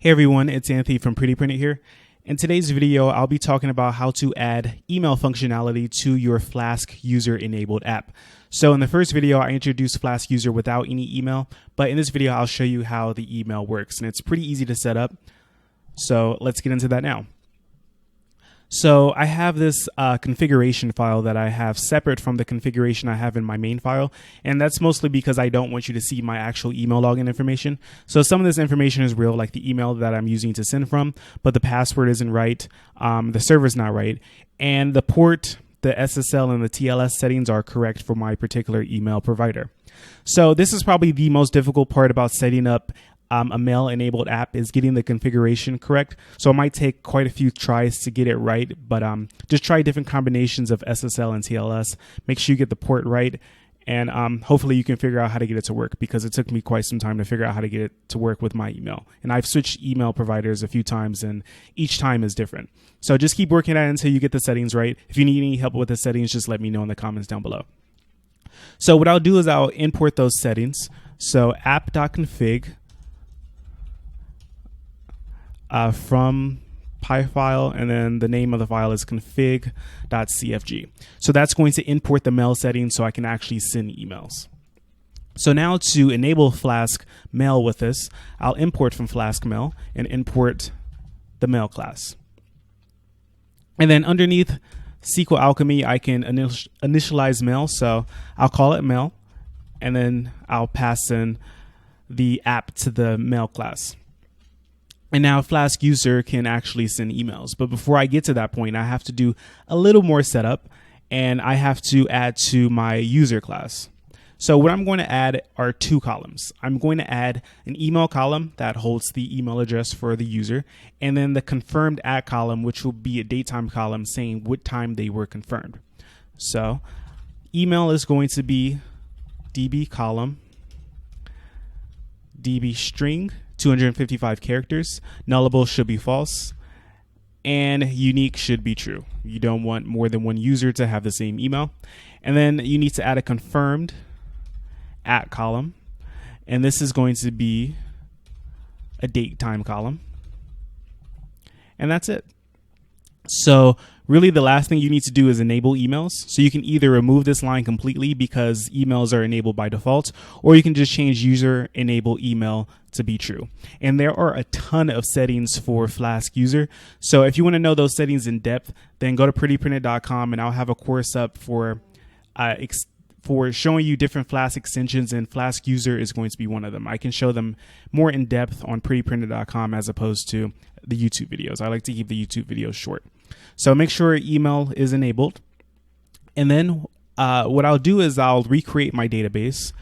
Hey everyone, it's Anthony from Pretty Printed here. In today's video, I'll be talking about how to add email functionality to your Flask-User enabled app. So in the first video, I introduced Flask-User without any email, but in this video, I'll show you how the email works, and it's pretty easy to set up. So let's get into that now. So I have this configuration file that I have separate from the configuration I have in my main file. And that's mostly because I don't want you to see my actual email login information. So some of this information is real, like the email that I'm using to send from, but the password isn't right. The server's not right. And the port, the SSL and the TLS settings are correct for my particular email provider. So this is probably the most difficult part about setting up a mail-enabled app is getting the configuration correct. So it might take quite a few tries to get it right, but just try different combinations of SSL and TLS. Make sure you get the port right, and hopefully you can figure out how to get it to work, because it took me quite some time to figure out how to get it to work with my email. And I've switched email providers a few times, and each time is different. So just keep working at it until you get the settings right. If you need any help with the settings, just let me know in the comments down below. So what I'll do is I'll import those settings. So app.config from py file, and then the name of the file is config.cfg. So that's going to import the mail settings so I can actually send emails. So now to enable Flask-Mail with this, I'll import from Flask-Mail and import the mail class. And then underneath SQL Alchemy, I can initialize mail. So I'll call it mail, and then I'll pass in the app to the mail class. And now Flask-User can actually send emails. But before I get to that point, I have to do a little more setup, and I have to add to my user class. So what I'm going to add are two columns. I'm going to add an email column that holds the email address for the user, and then the confirmed at column, which will be a datetime column saying what time they were confirmed. So email is going to be db column, db string, 255 characters, nullable should be false, and unique should be true. You don't want more than one user to have the same email. And then you need to add a confirmed at column, and this is going to be a date time column. And that's it. So really the last thing you need to do is enable emails. So you can either remove this line completely because emails are enabled by default, or you can just change user enable email to be true. And there are a ton of settings for Flask-User. So if you want to know those settings in depth, then go to prettyprinted.com, and I'll have a course up for showing you different Flask extensions, and Flask-User is going to be one of them. I can show them more in depth on prettyprinted.com as opposed to the YouTube videos. I like to keep the YouTube videos short. So make sure email is enabled. And then what I'll do is I'll recreate my database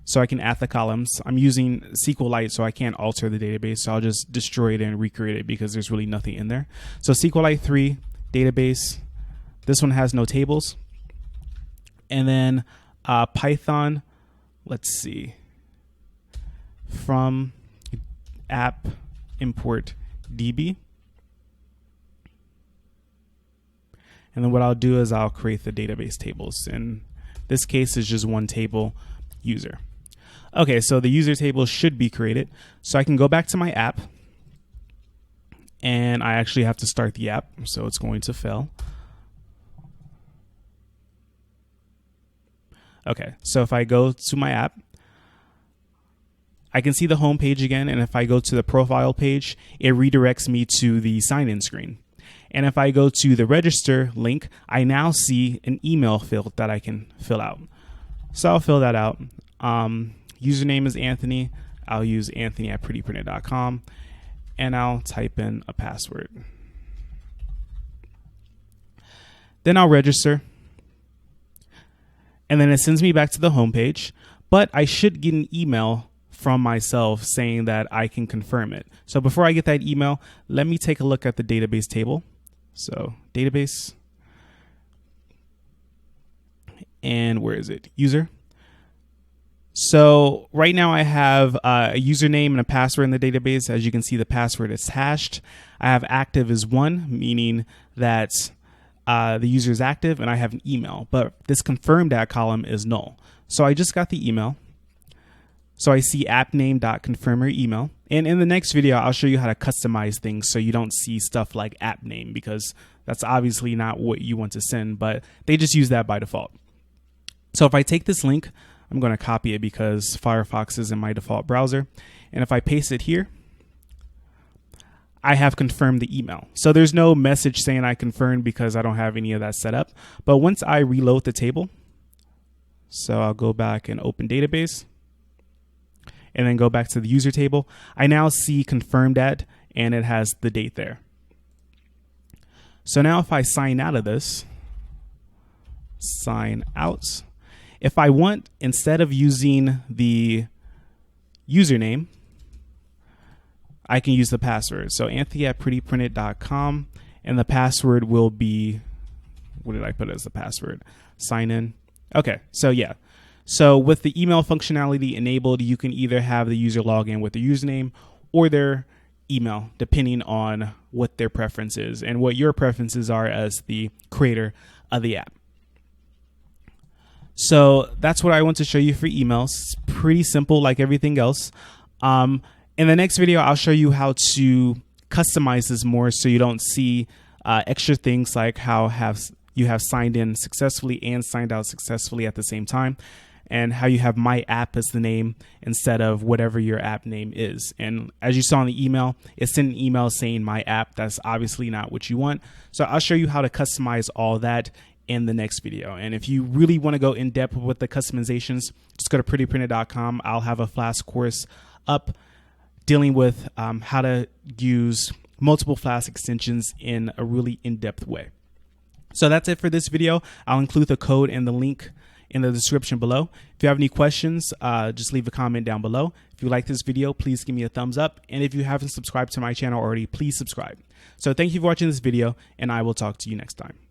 so I can add the columns. I'm using SQLite, so I can't alter the database. So I'll just destroy it and recreate it because there's really nothing in there. So SQLite 3 database. This one has no tables. And then Python, let's see, from app import db. And then what I'll do is I'll create the database tables. In this case, it's just one table, user. Okay, so the user table should be created. So I can go back to my app, and I actually have to start the app, so it's going to fail. Okay, so if I go to my app, I can see the home page again, and if I go to the profile page, it redirects me to the sign-in screen. And if I go to the register link, I now see an email field that I can fill out. So I'll fill that out. Username is Anthony. I'll use anthony@prettyprinted.com, and I'll type in a password. Then I'll register. And then it sends me back to the home page, but I should get an email from myself saying that I can confirm it. So before I get that email, let me take a look at the database table. So database, and where is it? User. So right now I have a username and a password in the database. As you can see, the password is hashed. I have active as 1, meaning that the user is active, and I have an email, but this confirmed at column is null. So I just got the email. So I see app name.confirm your email. And in the next video, I'll show you how to customize things so you don't see stuff like app name, because that's obviously not what you want to send, but they just use that by default. So if I take this link, I'm going to copy it because Firefox is in my default browser. And if I paste it here, I have confirmed the email. So there's no message saying I confirmed because I don't have any of that set up. But once I reload the table, so I'll go back and open database and then go back to the user table, I now see confirmed at, and it has the date there. So now if I sign out of this, sign out, if I want, instead of using the username, I can use the password. So Anthony@prettyprinted.com, and the password will be, what did I put as the password? Sign in. Okay, so yeah. So with the email functionality enabled, you can either have the user log in with their username or their email, depending on what their preference is and what your preferences are as the creator of the app. So that's what I want to show you for emails. It's pretty simple, like everything else. In the next video, I'll show you how to customize this more so you don't see extra things like how you have signed in successfully and signed out successfully at the same time, and how you have my app as the name instead of whatever your app name is. And as you saw in the email, it sent an email saying my app. That's obviously not what you want. So I'll show you how to customize all that in the next video. And if you really want to go in depth with the customizations, just go to prettyprinted.com. I'll have a Flask course up dealing with how to use multiple Flask extensions in a really in-depth way. So that's it for this video. I'll include the code and the link in the description below. If you have any questions, just leave a comment down below. If you like this video, please give me a thumbs up. And if you haven't subscribed to my channel already, please subscribe. So thank you for watching this video, and I will talk to you next time.